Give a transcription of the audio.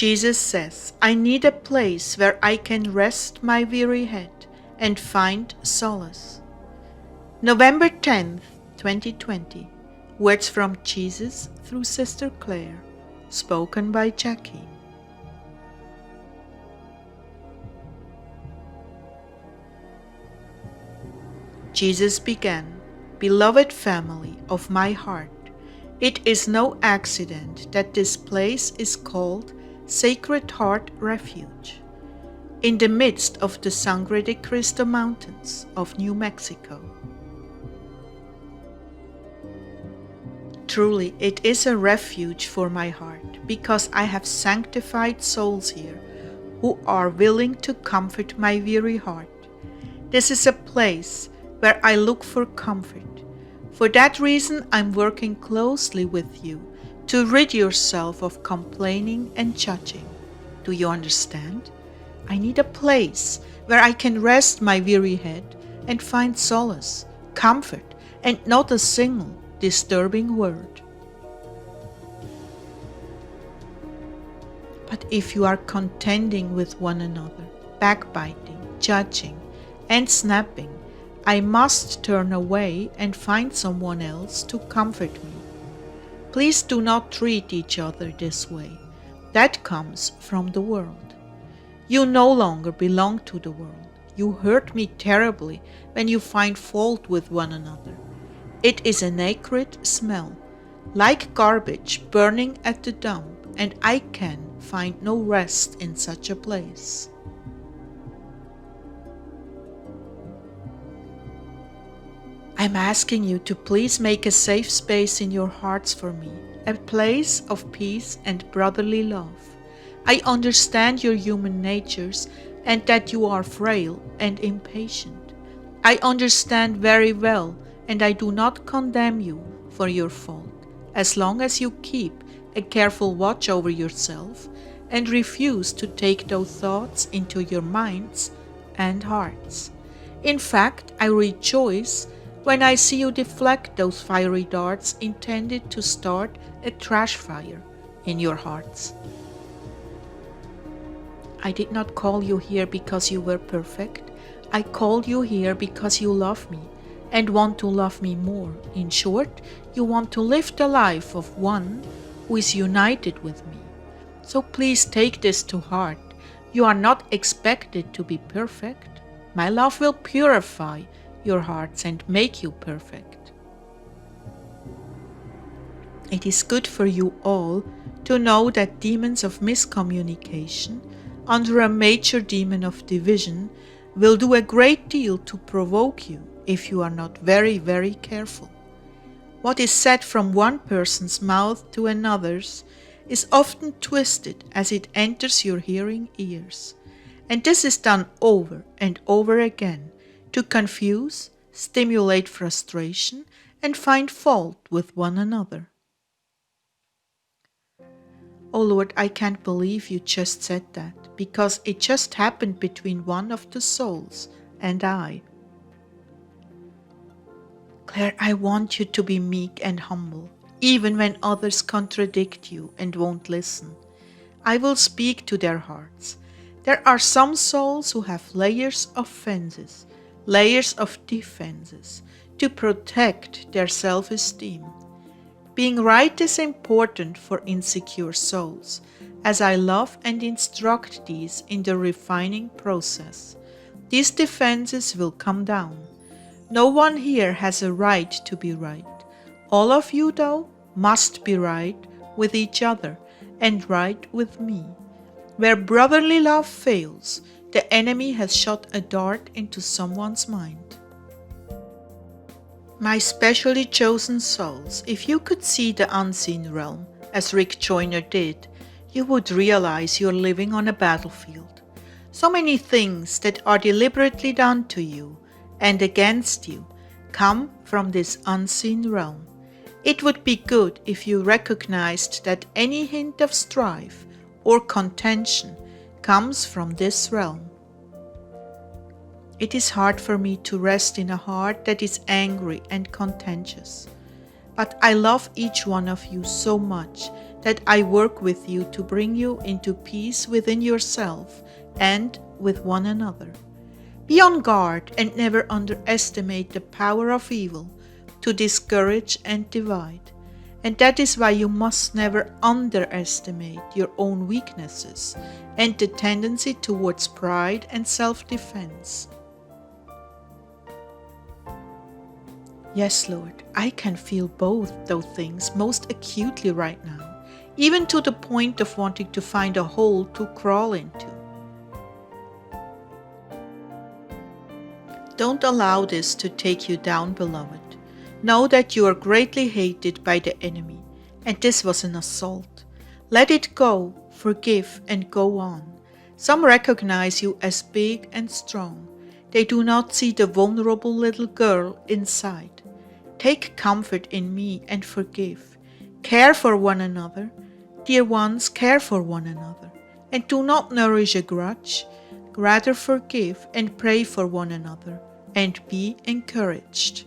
Jesus says, I need a place where I can rest my weary head and find solace. November 10th, 2020. Words from Jesus through Sister Clare, spoken by Jackie. Jesus began, Beloved family of my heart, it is no accident that this place is called Sacred Heart Refuge, in the midst of the Sangre de Cristo mountains of New Mexico. Truly, it is a refuge for my heart, because I have sanctified souls here who are willing to comfort my weary heart. This is a place where I look for comfort. For that reason, I'm working closely with you to rid yourself of complaining and judging. Do you understand? I need a place where I can rest my weary head and find solace, comfort, and not a single disturbing word. But if you are contending with one another, backbiting, judging, and snapping, I must turn away and find someone else to comfort me. Please do not treat each other this way. That comes from the world. You no longer belong to the world. You hurt me terribly when you find fault with one another. It is an acrid smell, like garbage burning at the dump, and I can find no rest in such a place. I'm asking you to please make a safe space in your hearts for me, a place of peace and brotherly love. I understand your human natures and that you are frail and impatient. I understand very well, and I do not condemn you for your fault, as long as you keep a careful watch over yourself and refuse to take those thoughts into your minds and hearts. In fact, I rejoice when I see you deflect those fiery darts intended to start a trash fire in your hearts. I did not call you here because you were perfect. I called you here because you love me and want to love me more. In short, you want to live the life of one who is united with me. So please take this to heart. You are not expected to be perfect. My love will purify your hearts and make you perfect. It is good for you all to know that demons of miscommunication under a major demon of division will do a great deal to provoke you if you are not very, very careful. What is said from one person's mouth to another's is often twisted as it enters your hearing ears, and this is done over and over again to confuse, stimulate frustration, and find fault with one another. Oh Lord, I can't believe you just said that, because it just happened between one of the souls and I. Claire, I want you to be meek and humble, even when others contradict you and won't listen. I will speak to their hearts. There are some souls who have layers of fences, layers of defenses, to protect their self-esteem. Being right is important for insecure souls, as I love and instruct these in the refining process. These defenses will come down. No one here has a right to be right. All of you, though, must be right with each other and right with me. Where brotherly love fails, the enemy has shot a dart into someone's mind. My specially chosen souls, if you could see the unseen realm, as Rick Joyner did, you would realize you're living on a battlefield. So many things that are deliberately done to you and against you come from this unseen realm. It would be good if you recognized that any hint of strife or contention comes from this realm. It is hard for me to rest in a heart that is angry and contentious, But I love each one of you so much that I work with you to bring you into peace within yourself and with one another. Be on guard and never underestimate the power of evil to discourage and divide. And that is why you must never underestimate your own weaknesses and the tendency towards pride and self-defense. Yes, Lord, I can feel both those things most acutely right now, even to the point of wanting to find a hole to crawl into. Don't allow this to take you down, beloved. Know that you are greatly hated by the enemy, and this was an assault. Let it go, forgive, and go on. Some recognize you as big and strong. They do not see the vulnerable little girl inside. Take comfort in me and forgive. Care for one another. Dear ones, care for one another. And do not nourish a grudge. Rather forgive and pray for one another, and be encouraged.